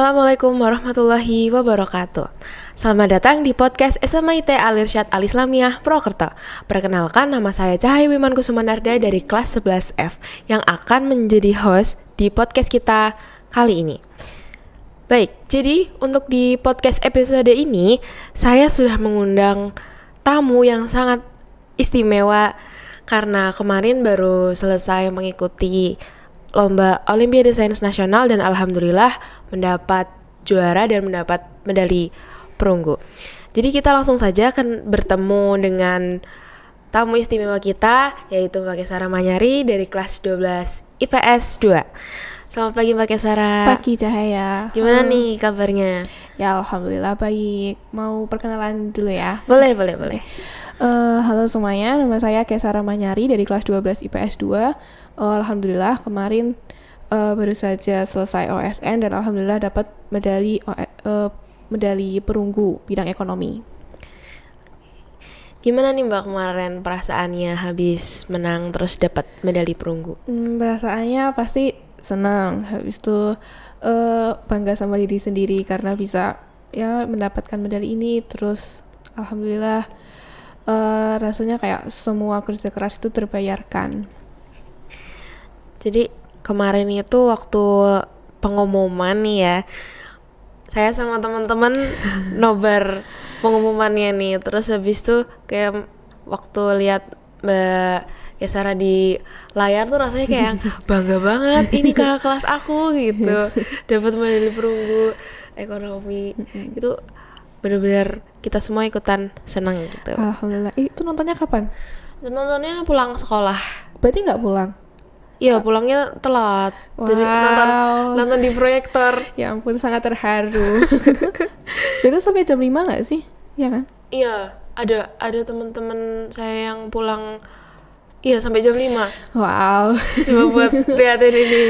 Assalamualaikum warahmatullahi wabarakatuh. Selamat datang di podcast SMIT Al-Irsyad Al-Islamiyah Prokerto. Perkenalkan, nama saya Cahaya Wiman Kusumanarda dari kelas 11F yang akan menjadi host di podcast kita kali ini. Baik, jadi untuk di podcast episode ini saya sudah mengundang tamu yang sangat istimewa karena kemarin baru selesai mengikuti Lomba Olimpiade Sains Nasional dan alhamdulillah mendapat juara dan mendapat medali perunggu. Jadi kita langsung saja akan bertemu dengan tamu istimewa kita, yaitu Mbak Kesara Manyari dari kelas 12 IPS 2. Selamat pagi Mbak Kesara. Pagi Cahaya. Gimana nih kabarnya? Ya alhamdulillah baik. Mau perkenalan dulu ya? Boleh. Halo semuanya, nama saya Kesara Manyari dari kelas 12 IPS 2. Alhamdulillah kemarin baru saja selesai OSN dan alhamdulillah dapat medali perunggu bidang ekonomi. Gimana nih Mbak kemarin perasaannya habis menang terus dapat medali perunggu? Perasaannya pasti senang. Habis itu bangga sama diri sendiri karena bisa ya mendapatkan medali ini. Terus alhamdulillah rasanya kayak semua kerja keras itu terbayarkan. Jadi kemarin itu waktu pengumuman nih ya, saya sama teman-teman nobar pengumumannya nih. Terus habis itu kayak waktu lihat Mbak Kesara di layar tuh rasanya kayak bangga banget, ini kakak kelas aku gitu, dapat medali perunggu ekonomi. Itu benar-benar kita semua ikutan senang gitu. Alhamdulillah. Itu nontonnya kapan? Dan nontonnya pulang sekolah. Berarti nggak pulang? Iya, pulangnya telat. Wow. Jadi nonton di proyektor. Ya ampun, sangat terharu. Itu sampai jam 5 nggak sih? Iya kan? Iya, ada teman-teman saya yang pulang sampai jam 5. Wow. Coba buat liatin ini.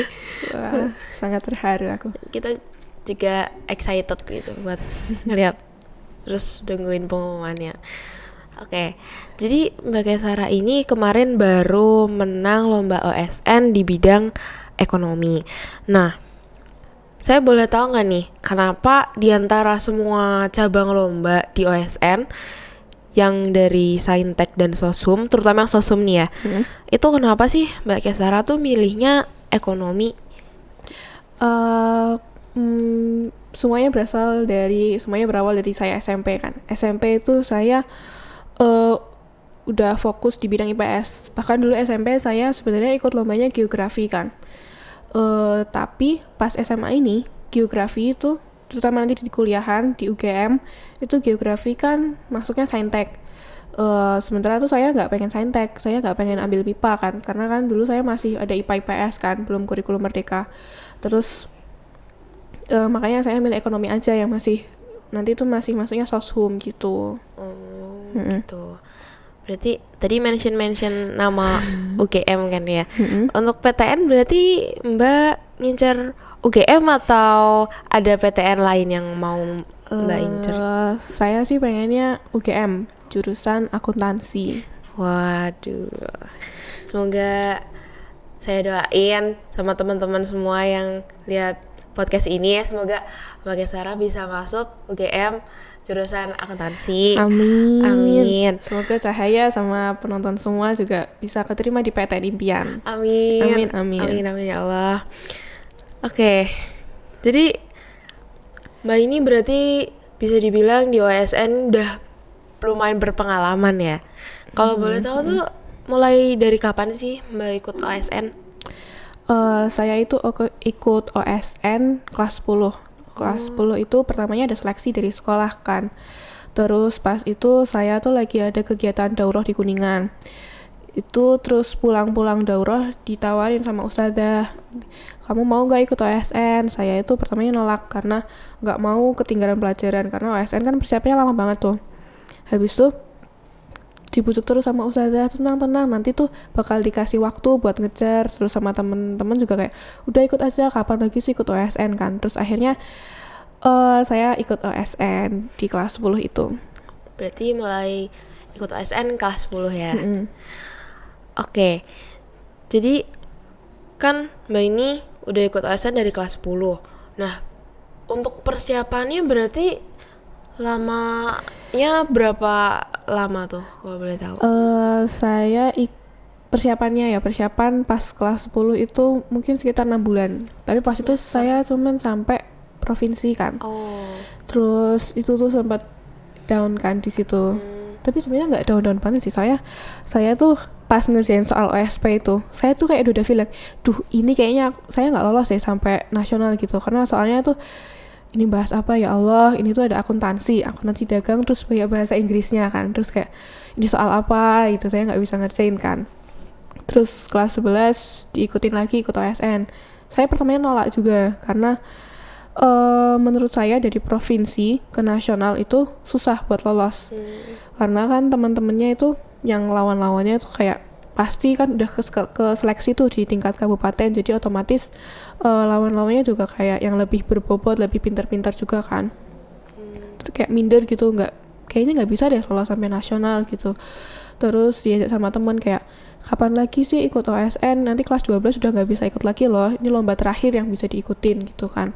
Wah, sangat terharu aku. Kita juga excited gitu buat ngeliat terus nungguin pengumumannya. Oke, jadi Mbak Kesara ini kemarin baru menang lomba OSN di bidang ekonomi. Nah, saya boleh tahu nggak nih, kenapa di antara semua cabang lomba di OSN yang dari Saintek dan Sosum, terutama yang Sosum nih ya, itu kenapa sih Mbak Kesara tuh milihnya ekonomi? Semuanya berawal dari saya SMP kan. SMP itu saya udah fokus di bidang IPS. Bahkan dulu SMP saya sebenarnya ikut lombanya geografi kan. Tapi pas SMA ini geografi itu, terutama nanti di kuliahan di UGM itu geografi kan masuknya saintek. Sementara tuh saya nggak pengen saintek, saya nggak pengen ambil MIPA kan, karena kan dulu saya masih ada IPA IPS kan, belum kurikulum merdeka. Terus makanya saya milih ekonomi aja yang nanti itu masih masuknya soshum gitu. Gitu. Berarti tadi mention nama UGM kan ya. Untuk PTN berarti Mbak ngincer UGM atau ada PTN lain yang mau Mbak incer? Saya sih pengennya UGM, jurusan akuntansi. Waduh. Semoga saya doain sama teman-teman semua yang lihat podcast ini ya, semoga Mbak Kesara bisa masuk UGM jurusan akuntansi. Amin. Semoga Cahaya sama penonton semua juga bisa keterima di PTN impian. Amin ya Allah. Oke. Jadi Mbak ini berarti bisa dibilang di OSN udah lumayan berpengalaman ya. Kalau boleh tahu tuh mulai dari kapan sih Mbak ikut OSN? Saya itu ikut OSN kelas 10. Kelas 10 itu pertamanya ada seleksi dari sekolah kan. Terus pas itu saya tuh lagi ada kegiatan daurah di Kuningan. Itu terus pulang-pulang daurah ditawarin sama ustadzah, kamu mau gak ikut OSN? Saya itu pertamanya nolak karena gak mau ketinggalan pelajaran, karena OSN kan persiapannya lama banget tuh. Habis itu dibujuk terus sama ustazah, tenang nanti tuh bakal dikasih waktu buat ngejar. Terus sama temen-temen juga kayak udah ikut aja, kapan lagi sih ikut OSN kan. Terus akhirnya saya ikut OSN di kelas 10 itu. Berarti mulai ikut OSN kelas 10 ya. Oke. Jadi kan Mbak ini udah ikut OSN dari kelas 10. Nah, untuk persiapannya berarti lamanya berapa lama tuh kalau boleh tahu? Persiapan pas kelas 10 itu mungkin sekitar 6 bulan. Tapi pas itu saya cuman sampai provinsi kan. Oh. Terus itu tuh sempat down kan di situ. Tapi sebenarnya nggak down banget sih. Saya tuh pas ngerjain soal OSP itu, saya tuh kayak udah bilang, duh ini kayaknya saya nggak lolos ya sampai nasional gitu. Karena soalnya tuh ini bahas apa ya Allah, ini tuh ada akuntansi dagang, terus banyak bahasa Inggrisnya kan. Terus kayak ini soal apa gitu, saya nggak bisa ngerjain kan. Terus kelas 11 diikutin lagi ikut OSN. Saya pertamanya nolak juga karena menurut saya dari provinsi ke nasional itu susah buat lolos. Karena kan teman-temannya itu yang lawan-lawannya itu kayak pasti kan udah ke seleksi tuh di tingkat kabupaten, jadi otomatis lawan-lawannya juga kayak yang lebih berbobot, lebih pintar-pintar juga kan. Terus kayak minder gitu, kayaknya nggak bisa deh lolos sampai nasional gitu. Terus diajak sama teman kayak, kapan lagi sih ikut OSN, nanti kelas 12 udah nggak bisa ikut lagi loh, ini lomba terakhir yang bisa diikutin gitu kan.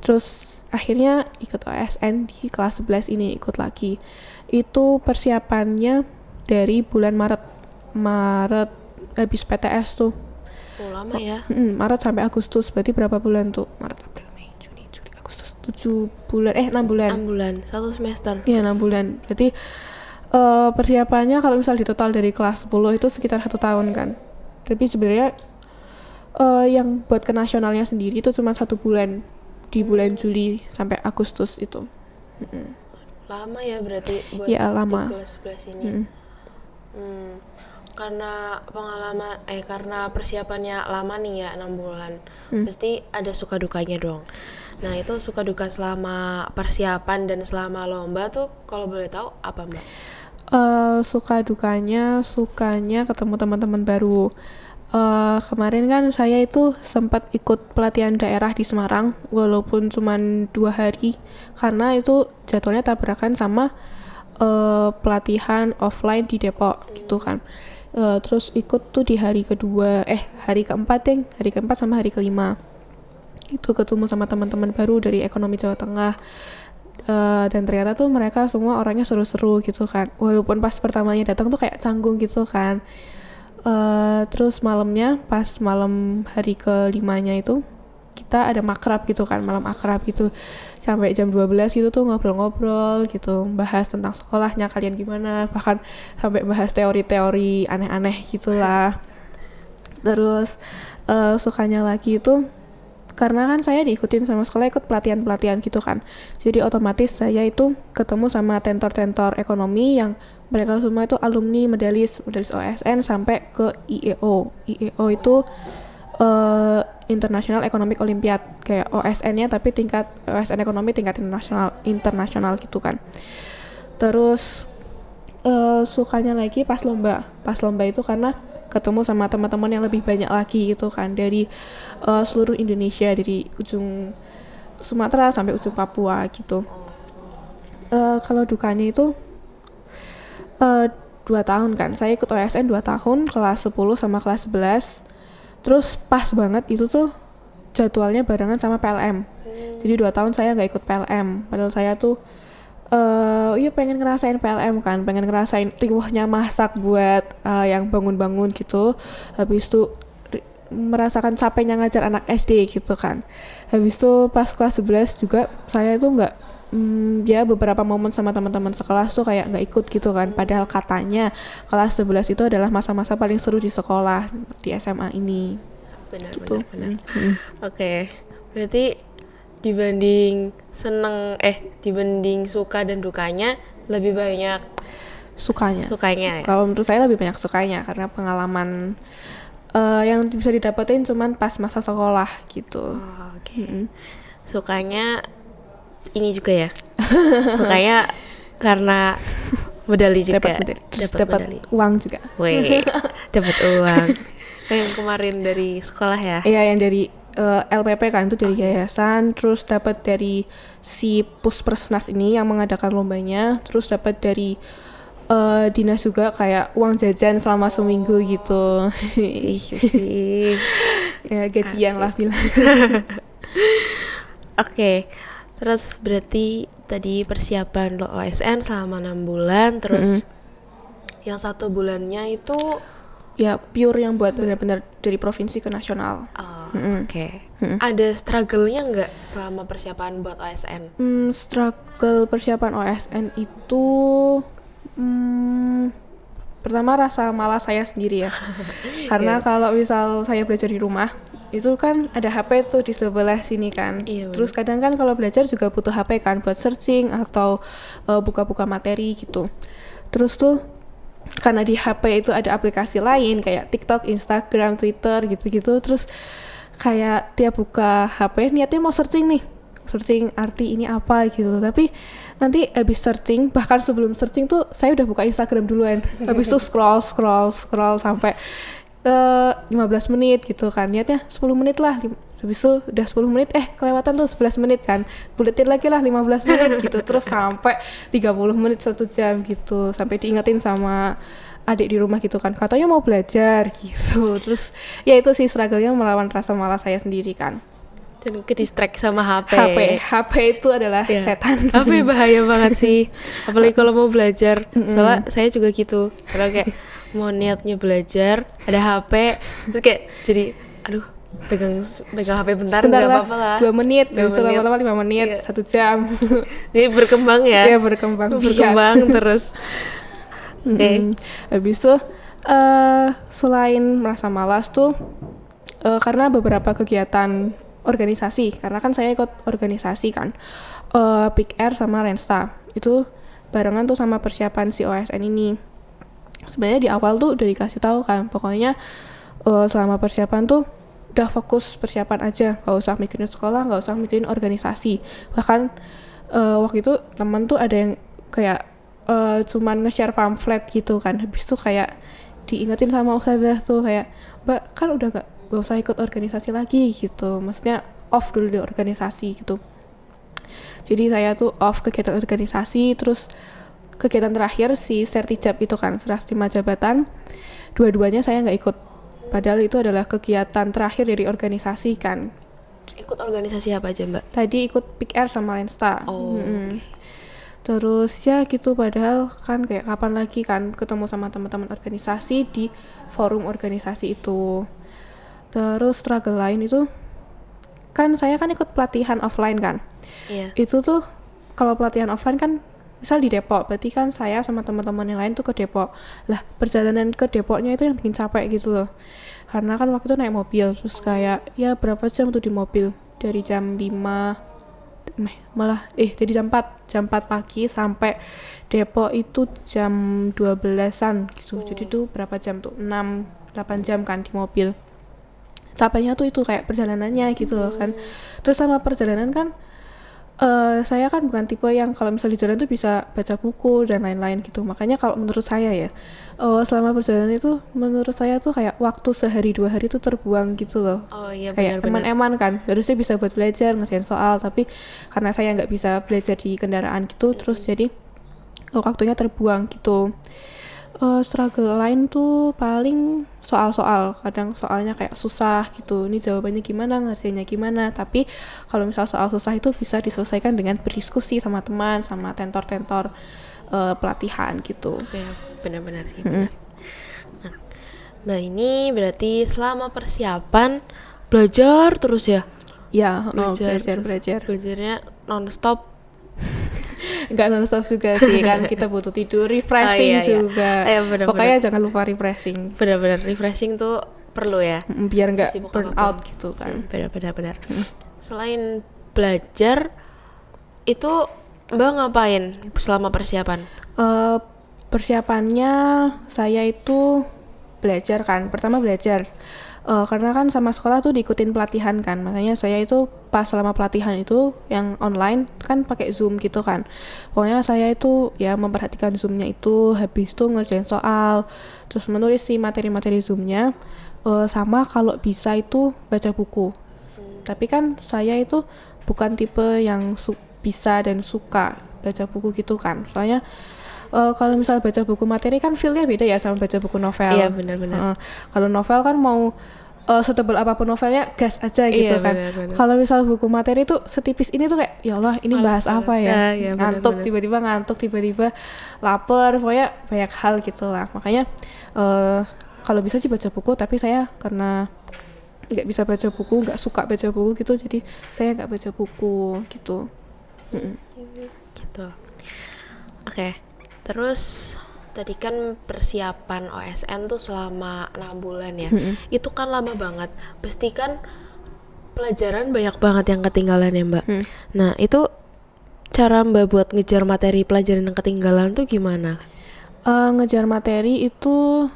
Terus akhirnya ikut OSN di kelas 11 ini, ikut lagi. Itu persiapannya dari bulan Maret habis PTS tuh. Oh, lama ya. Maret sampai Agustus, berarti berapa bulan tuh? Maret, April, Mei, Juni, Juli, Agustus, 6 bulan, 6 bulan, 1 semester. Iya, 6 bulan. Berarti persiapannya kalau misal di total dari kelas 10 itu sekitar 1 tahun kan. Tapi sebenarnya yang buat ke nasionalnya sendiri itu cuma 1 bulan, di bulan Juli sampai Agustus itu. Lama ya berarti buat Ya, lama. di kelas 11 ini. Karena karena persiapannya lama nih ya, 6 bulan. Pasti ada suka dukanya dong. Nah, itu suka duka selama persiapan dan selama lomba tuh kalau boleh tahu apa, Mbak? Sukanya ketemu teman-teman baru. Kemarin kan saya itu sempat ikut pelatihan daerah di Semarang, walaupun cuma 2 hari, karena itu jadwalnya tabrakan sama pelatihan offline di Depok gitu kan. Terus ikut tuh di hari keempat sama hari kelima. Itu ketemu sama teman-teman baru dari ekonomi Jawa Tengah. Dan ternyata tuh mereka semua orangnya seru-seru gitu kan, walaupun pas pertamanya datang tuh kayak canggung gitu kan. Terus malamnya, pas malam hari kelimanya itu kita ada makrab gitu kan, malam akrab gitu sampai jam 12 gitu tuh ngobrol-ngobrol gitu, bahas tentang sekolahnya kalian gimana, bahkan sampai bahas teori-teori aneh-aneh gitulah. Terus sukanya lagi itu karena kan saya diikutin sama sekolah ikut pelatihan-pelatihan gitu kan, jadi otomatis saya itu ketemu sama tentor-tentor ekonomi yang mereka semua itu alumni medalis OSN sampai ke IEO itu International Economic Olympiad, kayak OSN-nya tapi tingkat OSN ekonomi tingkat internasional gitu kan. Terus sukanya lagi pas lomba itu karena ketemu sama teman-teman yang lebih banyak lagi gitu kan, dari seluruh Indonesia, dari ujung Sumatera sampai ujung Papua gitu. Kalau dukanya itu 2 tahun kan, saya ikut OSN 2 tahun, kelas 10 sama kelas 11. Terus pas banget itu tuh jadwalnya barengan sama PLM. Jadi 2 tahun saya nggak ikut PLM, padahal saya tuh pengen ngerasain PLM kan, pengen ngerasain riuhnya masak buat yang bangun-bangun gitu. Habis itu merasakan capeknya ngajar anak SD gitu kan. Habis itu pas kelas 11 juga saya tuh nggak beberapa momen sama teman-teman sekelas tuh kayak nggak ikut gitu kan, padahal katanya kelas 11 itu adalah masa-masa paling seru di sekolah, di SMA ini. Benar. Oke. Berarti dibanding suka dan dukanya lebih banyak sukanya ya? Kalau menurut saya lebih banyak sukanya, karena pengalaman yang bisa didapetin cuman pas masa sekolah gitu. Sukanya ini juga ya? Sukanya karena medali juga, dapat uang juga. Dapat uang. Yang kemarin dari sekolah ya? Iya, yang dari LPP kan, itu dari yayasan, terus dapat dari si Puspersnas ini yang mengadakan lombanya, terus dapat dari dinas juga kayak uang jajan selama seminggu gitu. Ya, gajian lah bilang. Oke. Terus berarti tadi persiapan lo OSN selama 6 bulan, terus yang 1 bulannya itu Ya pure yang buat benar-benar dari provinsi ke nasional. oke. Ada struggle-nya nggak selama persiapan buat OSN? Struggle persiapan OSN itu pertama rasa malas saya sendiri ya. Karena kalau misal saya belajar di rumah, itu kan ada HP tuh di sebelah sini kan. Terus kadang kan kalau belajar juga butuh HP kan buat searching atau buka-buka materi gitu. Terus tuh karena di HP itu ada aplikasi lain kayak TikTok, Instagram, Twitter gitu-gitu. Terus kayak tiap buka HP niatnya mau searching arti ini apa gitu. Tapi nanti habis searching, bahkan sebelum searching tuh saya udah buka Instagram duluan. Habis itu scroll sampai 15 menit gitu kan. Niatnya 10 menit lah. Habis itu udah 10 menit, kelewatan tuh 11 menit kan. Buletin lagi lah 15 menit gitu. Terus sampai 30 menit 1 jam gitu. Sampai diingetin sama adik di rumah gitu kan. Katanya mau belajar gitu. Terus ya itu sih struggle-nya melawan rasa malas saya sendiri kan. Dan ke distract sama HP. HP itu adalah setan. HP bahaya banget sih. Apalagi kalau mau belajar. Soalnya saya juga gitu. Kalau kayak mau niatnya belajar, ada HP, terus kayak jadi aduh pegang HP bentar nggak apa-apa lah. 2 menit, lama-lama 5 menit, 1 jam. Jadi berkembang ya. Iya, berkembang terus. Oke. Habis itu selain merasa malas tuh karena beberapa kegiatan organisasi, karena kan saya ikut organisasi kan, Big Air sama Lensta itu barengan tuh sama persiapan si OSN ini. Sebenarnya di awal tuh udah dikasih tahu kan, pokoknya selama persiapan tuh udah fokus persiapan aja, gak usah mikirin sekolah, gak usah mikirin organisasi. Bahkan waktu itu teman tuh ada yang kayak cuman nge-share pamflet gitu kan, habis itu kayak diingetin sama ustazah tuh kayak, Mbak kan udah gak usah ikut organisasi lagi gitu, maksudnya off dulu di organisasi gitu. Jadi saya tuh off kegiatan organisasi, terus kegiatan terakhir si sertijab itu kan, serah terima jabatan, dua-duanya saya nggak ikut. Padahal itu adalah kegiatan terakhir dari organisasi kan. Ikut organisasi apa aja Mbak? Tadi ikut Big Air sama Lensta. Terus ya gitu, padahal kan kayak kapan lagi kan ketemu sama teman-teman organisasi di forum organisasi itu. Terus struggle lain itu kan saya kan ikut pelatihan offline kan. Itu tuh kalau pelatihan offline kan misal di Depok, berarti kan saya sama teman-teman yang lain tuh ke Depok. Lah perjalanan ke Depoknya itu yang bikin capek gitu loh. Karena kan waktu itu naik mobil, terus kayak ya berapa jam tuh di mobil, dari jam 5 dari jam 4 pagi sampai Depok itu jam 12-an gitu. Jadi tuh berapa jam tuh, 6-8 jam kan di mobil. Capeknya tuh itu kayak perjalanannya gitu loh kan. Terus sama perjalanan kan saya kan bukan tipe yang kalau misalnya di jalan tuh bisa baca buku dan lain-lain gitu. Makanya kalau menurut saya ya, selama perjalanan itu menurut saya tuh kayak waktu sehari 2 hari tuh terbuang gitu loh. Kayak eman-eman kan, harusnya bisa buat belajar, ngerjain soal, tapi karena saya nggak bisa belajar di kendaraan gitu, terus jadi waktunya terbuang gitu. Struggle lain tuh paling soal-soal, kadang soalnya kayak susah gitu, ini jawabannya gimana, ngerjainnya gimana. Tapi kalau misal soal susah itu bisa diselesaikan dengan berdiskusi sama teman, sama tentor-tentor pelatihan gitu. Ya, benar-benar sih, benar. Nah, Mbak ini berarti selama persiapan belajar terus ya? Ya, belajar. Belajarnya non-stop. Enggak non-stop juga sih, kan kita butuh tidur, refreshing juga. Bener-bener. Pokoknya jangan lupa refreshing. Benar-benar refreshing tuh perlu ya. Biar nggak burn out gitu kan. Benar-benar. Selain belajar, itu Mbak ngapain selama persiapan? Persiapannya saya itu belajar kan. Pertama belajar. Karena kan sama sekolah tuh diikutin pelatihan kan, makanya saya itu pas selama pelatihan itu yang online kan pakai Zoom gitu kan. Pokoknya saya itu ya memperhatikan Zoomnya itu, habis itu ngerjain soal, terus menulis si materi-materi Zoomnya, sama kalau bisa itu baca buku. Tapi kan saya itu bukan tipe yang bisa dan suka baca buku gitu kan, soalnya kalau misal baca buku materi kan feel-nya beda ya sama baca buku novel. Iya benar-benar. Kalau novel kan mau setebal apapun novelnya gas aja gitu Iya, kan. benar-benar. Kalau misal buku materi tuh setipis ini tuh kayak ya Allah ini Males bahas apa banget. ya, Iya, ngantuk benar-benar. tiba-tiba ngantuk tiba-tiba lapar, pokoknya banyak hal gitu lah. Makanya kalau bisa sih baca buku, tapi saya karena nggak bisa baca buku, nggak suka baca buku gitu, jadi saya nggak baca buku gitu. Gitu. Oke. Terus tadi kan persiapan OSN tuh selama 6 bulan ya. Itu kan lama banget. Pasti kan pelajaran banyak banget yang ketinggalan ya, Mbak. Nah, itu cara Mbak buat ngejar materi pelajaran yang ketinggalan tuh gimana? Ngejar materi itu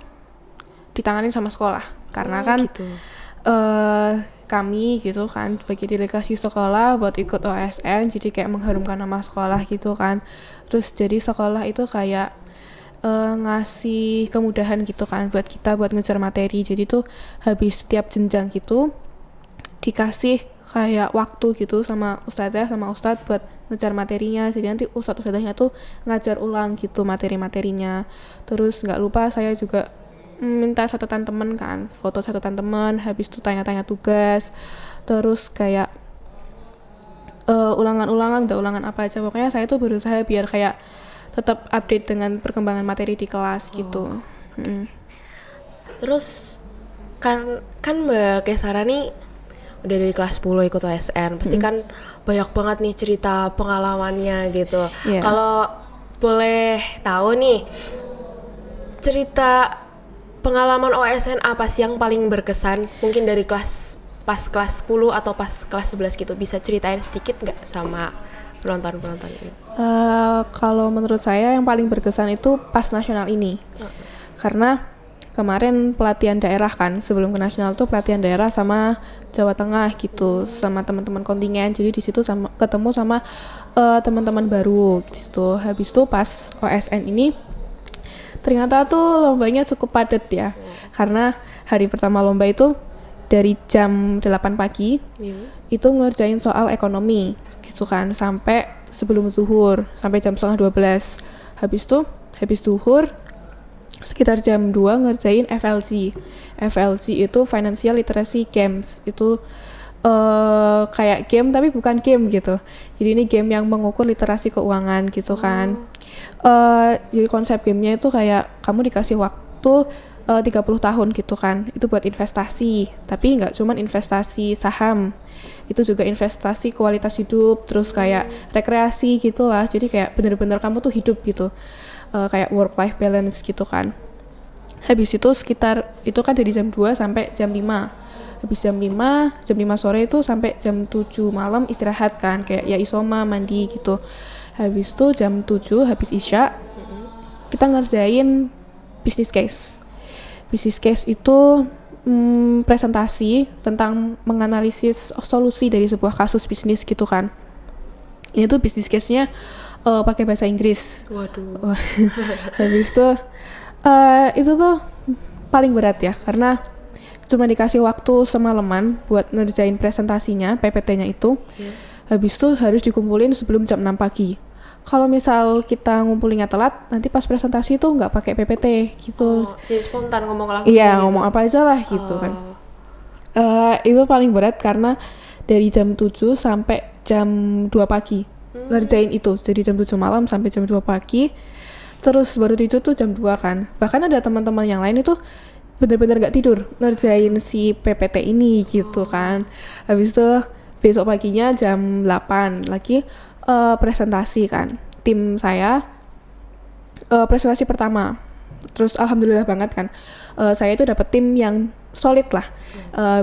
ditangani sama sekolah karena kan gitu. kami gitu kan sebagai delegasi sekolah buat ikut OSN, jadi kayak mengharumkan nama sekolah gitu kan. Terus jadi sekolah itu kayak ngasih kemudahan gitu kan buat kita buat ngejar materi. Jadi tuh habis setiap jenjang gitu dikasih kayak waktu gitu sama ustazah sama ustadz buat ngejar materinya. Jadi nanti ustadz-ustadzahnya tuh ngajar ulang gitu materi-materinya. Terus nggak lupa saya juga minta catatan temen kan, foto catatan temen, habis itu tanya-tanya tugas, terus kayak ulangan-ulangan, udah ulangan apa aja, pokoknya saya tuh berusaha biar kayak tetap update dengan perkembangan materi di kelas gitu. Terus kan Mbak Kesara nih udah dari kelas 10 ikut OSN, pasti kan banyak banget nih cerita pengalamannya gitu. Iya. Kalau boleh tahu nih, cerita pengalaman OSN apa sih yang paling berkesan? Mungkin dari pas kelas 10 atau pas kelas 11 gitu, bisa ceritain sedikit nggak sama penonton-penonton ini? Kalau menurut saya yang paling berkesan itu pas nasional ini, karena kemarin pelatihan daerah kan, sebelum ke nasional tuh pelatihan daerah sama Jawa Tengah gitu, sama teman-teman kontingen. Jadi di situ ketemu sama teman-teman baru gitu. Habis itu pas OSN ini ternyata tuh lombanya cukup padat ya, karena hari pertama lomba itu dari jam 8 pagi itu ngerjain soal ekonomi gitu kan sampai sebelum zuhur, sampai jam setengah 12. Habis zuhur sekitar jam 2 ngerjain FLG. FLG itu Financial Literacy Games. Itu kayak game tapi bukan game gitu. Jadi ini game yang mengukur literasi keuangan gitu kan. Jadi konsep gamenya itu kayak kamu dikasih waktu 30 tahun gitu kan. Itu buat investasi. Tapi nggak cuman investasi saham. Itu juga investasi kualitas hidup, terus kayak rekreasi gitu lah. Jadi kayak bener-bener kamu tuh hidup gitu. Kayak work-life balance gitu kan. Habis itu sekitar, itu kan dari jam 2 sampai jam 5. Habis jam 5 sore itu sampai jam 7 malam istirahat kan. Kayak ya isoma, mandi gitu. Habis itu jam 7 habis isya, kita ngerjain business case. Business case itu presentasi tentang menganalisis solusi dari sebuah kasus bisnis gitu kan. Ini tuh business case-nya pakai bahasa Inggris. Waduh. Habis itu tuh paling berat ya, karena cuma dikasih waktu semalaman buat ngerjain presentasinya, PPT-nya itu. Habis itu harus dikumpulin sebelum jam 6 pagi. Kalau misal kita ngumpulinnya telat, nanti pas presentasi tuh nggak pakai PPT gitu. Jadi spontan ngomong langsung Iya, gitu. ngomong apa aja lah gitu kan. Itu paling berat karena dari jam 7 sampai jam 2 pagi ngerjain itu. Jadi jam 7 malam sampai jam 2 pagi. Terus baru itu tuh jam 2 kan. Bahkan ada teman-teman yang lain itu bener-bener gak tidur ngerjain si PPT ini gitu kan. Habis itu besok paginya jam 8 lagi presentasi kan. Tim saya presentasi pertama. Terus alhamdulillah banget kan. Saya itu dapat tim yang solid lah.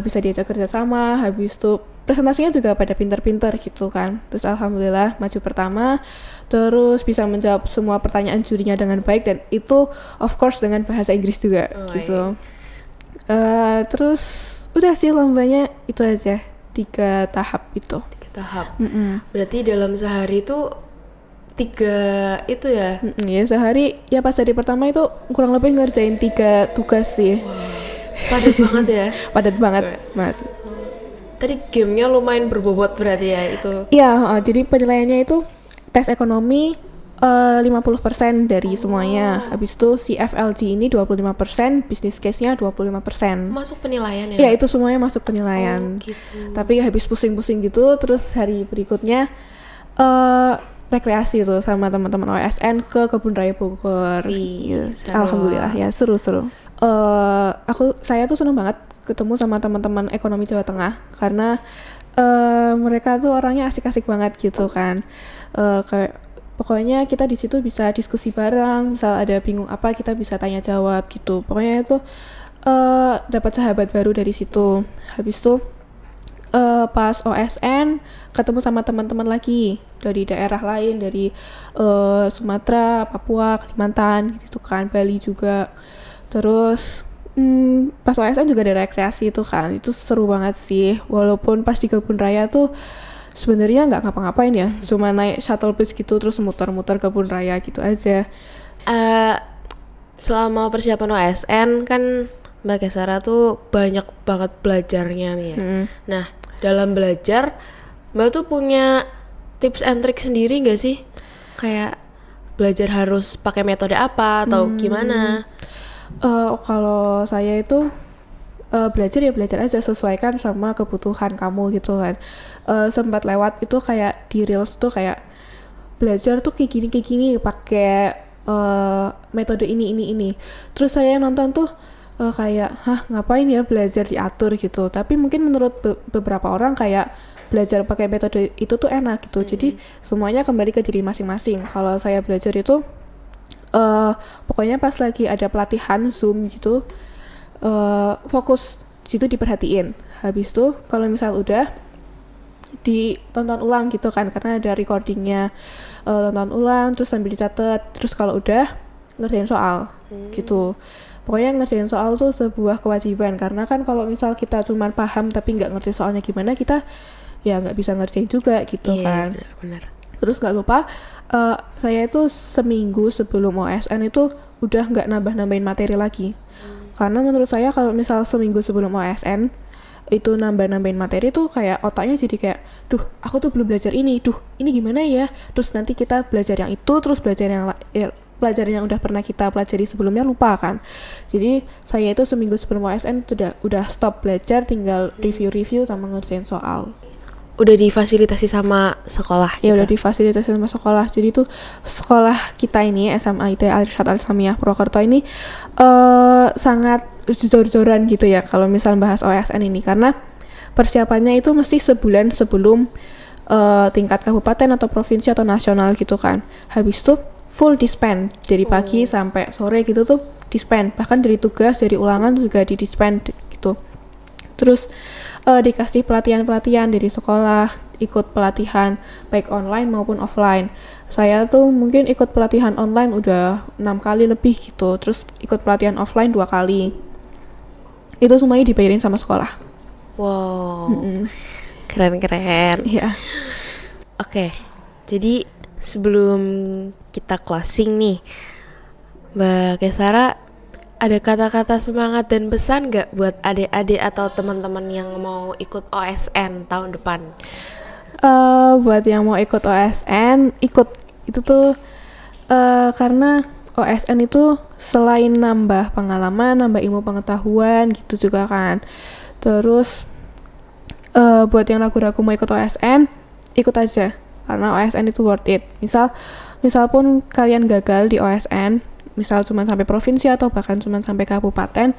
Bisa diajak kerja sama. Habis itu presentasinya juga pada pinter-pinter gitu kan. Terus alhamdulillah maju pertama. Terus bisa menjawab semua pertanyaan jurinya dengan baik, dan itu of course dengan bahasa Inggris juga gitu. Terus udah sih lombanya itu aja, 3 tahap itu. 3 tahap. Berarti dalam sehari itu 3 itu ya? Ya sehari ya, pas hari pertama itu kurang lebih ngerjain 3 tugas sih. Padat banget ya? Padat banget. Tadi gamenya lumayan berbobot berarti ya itu? Iya, jadi penilaiannya itu tes ekonomi, 50% dari semuanya. Habis itu si FLG ini 25%, business case-nya 25%. Masuk penilaian ya? Ya, itu semuanya masuk penilaian. Gitu. Tapi habis pusing-pusing gitu, terus hari berikutnya rekreasi tuh sama teman-teman OSN ke Kebun Raya Bogor. Wih, seru. Alhamdulillah ya, seru-seru. Saya tuh seneng banget ketemu sama teman-teman ekonomi Jawa Tengah karena mereka tuh orangnya asik-asik banget gitu kan. Kayak pokoknya kita di situ bisa diskusi bareng, misal ada bingung apa kita bisa tanya jawab gitu. Pokoknya itu dapat sahabat baru dari situ. Habis itu pas OSN ketemu sama teman-teman lagi dari daerah lain, dari Sumatera, Papua, Kalimantan gitu kan, Bali juga. Terus pas OSN juga ada rekreasi itu kan, itu seru banget sih. Walaupun pas di kebun raya tuh sebenarnya nggak ngapa-ngapain ya, cuma naik shuttle bus gitu terus muter-muter kebun raya gitu aja. Selama persiapan OSN kan Mbak Kesara tuh banyak banget belajarnya nih ya. Nah, dalam belajar Mbak tuh punya tips and trick sendiri nggak sih? Kayak belajar harus pakai metode apa atau gimana? Kalau saya itu belajar ya belajar aja, sesuaikan sama kebutuhan kamu gitu kan. Sempat lewat itu kayak di Reels tuh kayak belajar tuh kayak gini pakai metode ini. Terus saya nonton tuh kayak ngapain ya belajar diatur gitu. Tapi mungkin menurut beberapa orang kayak belajar pakai metode itu tuh enak gitu. Jadi semuanya kembali ke diri masing-masing. Kalau saya belajar itu pokoknya pas lagi ada pelatihan Zoom gitu, fokus situ diperhatiin. Habis itu kalau misal udah ditonton ulang gitu kan, karena ada recordingnya, tonton ulang terus sambil dicatat. Terus kalau udah ngerjain soal gitu. Pokoknya ngerjain soal tuh sebuah kewajiban, karena kan kalau misal kita cuman paham tapi nggak ngerti soalnya gimana, kita ya nggak bisa ngerjain juga gitu kan. Benar. Terus nggak lupa saya itu seminggu sebelum OSN itu udah nggak nambah-nambahin materi lagi. Karena menurut saya kalau misal seminggu sebelum OSN itu nambah-nambahin materi tuh kayak otaknya jadi kayak, aku tuh belum belajar ini, ini gimana ya? Terus nanti kita belajar yang itu, terus belajar yang pelajaran yang udah pernah kita pelajari sebelumnya lupa kan. Jadi saya itu seminggu sebelum OSN udah stop belajar, tinggal review sama ngerjain soal. Udah difasilitasi sama sekolah Ya gitu? udah difasilitasi sama sekolah. Jadi tuh sekolah kita ini SMA IT Al-Irsyad Al-Islamiyah Purwokerto ini sangat jor-joran gitu ya kalau misal bahas OSN ini, karena persiapannya itu mesti sebulan sebelum tingkat kabupaten atau provinsi atau nasional gitu kan. Habis itu full dispen dari pagi sampai sore gitu tuh dispen, bahkan dari tugas, dari ulangan juga di dispen gitu. Terus dikasih pelatihan dari sekolah, ikut pelatihan baik online maupun offline. Saya tuh mungkin ikut pelatihan online udah 6 kali lebih gitu, terus ikut pelatihan offline 2 kali. Itu semuanya dibayarin sama sekolah. Wow, keren. Iya. Oke, jadi sebelum kita closing nih, Mbak Kesara, ada kata-kata semangat dan pesan gak buat adik-adik atau teman-teman yang mau ikut OSN tahun depan? Buat yang mau ikut OSN, ikut itu tuh karena OSN itu selain nambah pengalaman, nambah ilmu pengetahuan gitu juga kan. Terus buat yang ragu-ragu mau ikut OSN, ikut aja karena OSN itu worth it. Misal pun kalian gagal di OSN, misal cuma sampai provinsi atau bahkan cuma sampai kabupaten,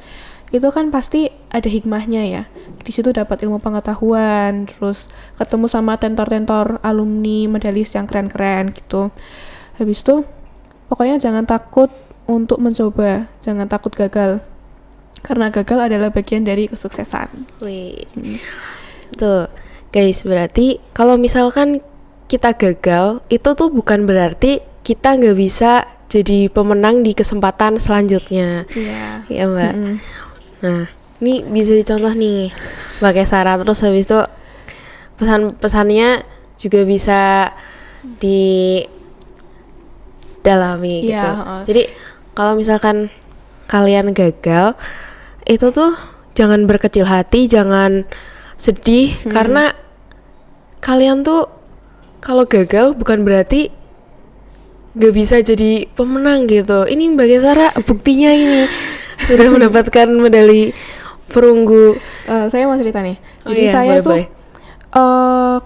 itu kan pasti ada hikmahnya ya. Di situ dapat ilmu pengetahuan, terus ketemu sama tentor-tentor alumni medalis yang keren-keren gitu. Habis itu pokoknya jangan takut untuk mencoba, jangan takut gagal, karena gagal adalah bagian dari kesuksesan. Wih, tuh guys, berarti kalau misalkan kita gagal, itu tuh bukan berarti kita nggak bisa jadi pemenang di kesempatan selanjutnya. Iya. Ya Mbak. Nah, ini bisa dicontoh nih Mbak Kesara. Terus habis itu pesan-pesannya juga bisa didalami gitu. Jadi kalau misalkan kalian gagal, itu tuh jangan berkecil hati, jangan sedih, karena kalian tuh kalau gagal bukan berarti gak bisa jadi pemenang gitu. Ini Mbak Gesara buktinya ini sudah mendapatkan medali perunggu. Saya mau cerita nih. Oh Jadi iya, saya tuh boleh.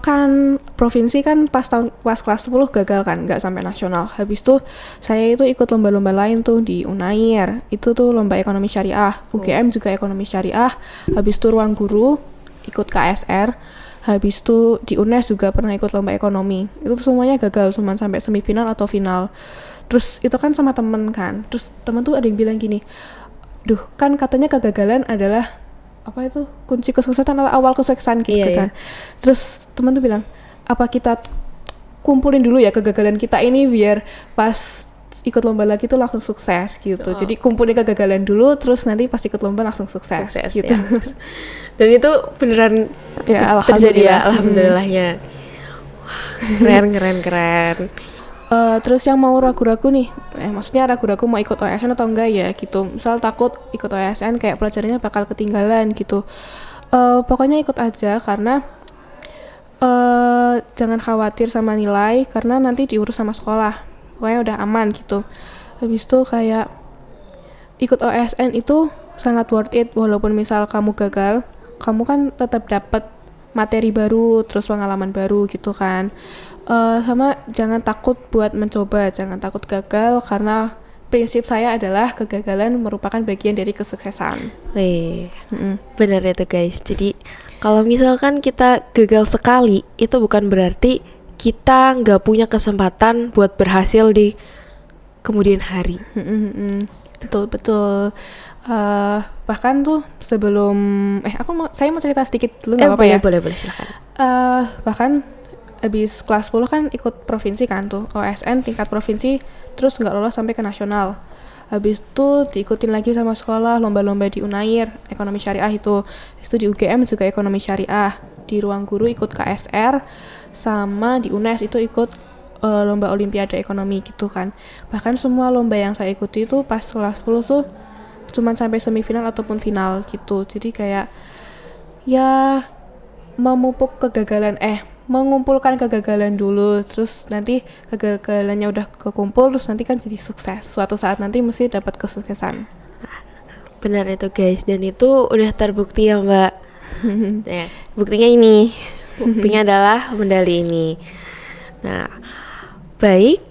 Kan provinsi kan pas kelas 10 gagal kan, nggak sampai nasional. Habis itu saya itu ikut lomba-lomba lain tuh di Unair. Itu tuh lomba ekonomi syariah. UGM juga ekonomi syariah. Habis itu ruang guru ikut KSR. Habis itu di UNES juga pernah ikut lomba ekonomi. Itu tuh semuanya gagal, cuma sampai semifinal atau final. Terus itu kan sama temen kan. Terus temen tuh ada yang bilang gini, duh kan katanya kegagalan adalah apa itu kunci kesuksesan atau awal kesuksesan gitu Iya, kan. Terus teman tuh bilang, apa kita kumpulin dulu ya kegagalan kita ini biar pas ikut lomba lagi tuh langsung sukses gitu. Jadi kumpulin kegagalan dulu, terus nanti pas ikut lomba langsung sukses gitu. Ya. Dan itu beneran Ya terjadi ya, alhamdulillah. alhamdulillahnya. Wah, keren. Terus yang mau ragu-ragu nih, maksudnya ragu-ragu mau ikut OSN atau enggak ya gitu. Misal takut ikut OSN kayak pelajarannya bakal ketinggalan gitu. Pokoknya ikut aja karena jangan khawatir sama nilai karena nanti diurus sama sekolah. Pokoknya udah aman gitu. Habis itu kayak ikut OSN itu sangat worth it walaupun misal kamu gagal, kamu kan tetap dapat materi baru, terus pengalaman baru gitu kan. Sama jangan takut buat mencoba, jangan takut gagal karena prinsip saya adalah kegagalan merupakan bagian dari kesuksesan. Wih, bener itu guys. Jadi kalau misalkan kita gagal sekali, itu bukan berarti kita nggak punya kesempatan buat berhasil di kemudian hari. Betul. Bahkan tuh sebelum saya mau cerita sedikit dulu nggak apa-apa ya? Boleh silakan. Bahkan habis kelas 10 kan ikut provinsi kan tuh, OSN tingkat provinsi, terus nggak lolos sampai ke nasional. Habis itu diikutin lagi sama sekolah lomba-lomba di Unair, ekonomi syariah itu di UGM juga ekonomi syariah, di ruang guru ikut KSR, sama di UNES itu ikut lomba olimpiade ekonomi gitu kan. Bahkan semua lomba yang saya ikuti itu pas kelas 10 tuh cuman sampai semifinal ataupun final gitu. Jadi kayak ya mengumpulkan kegagalan dulu, terus nanti kegagalannya udah kekumpul, terus nanti kan jadi sukses. Suatu saat nanti mesti dapat kesuksesan. Benar itu guys, dan itu udah terbukti ya Mbak. Ya, buktinya ini, buktinya adalah medali ini. Nah, baik,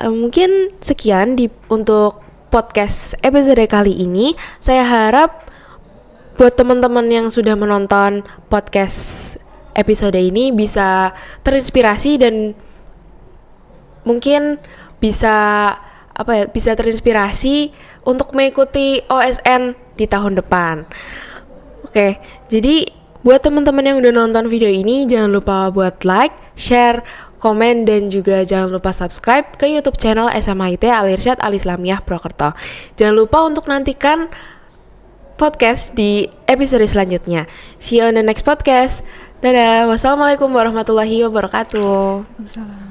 mungkin sekian untuk podcast episode kali ini. Saya harap buat teman-teman yang sudah menonton podcast episode ini bisa terinspirasi dan mungkin bisa terinspirasi untuk mengikuti OSN di tahun depan. Oke, jadi buat teman-teman yang udah nonton video ini, jangan lupa buat like, share, komen, dan juga jangan lupa subscribe ke YouTube channel SMIT Alirsyad Alislamiyah Prokerto. Jangan lupa untuk nantikan podcast di episode selanjutnya. See you on the next podcast. Dadah. Wassalamualaikum warahmatullahi wabarakatuh. Waalaikumsalam.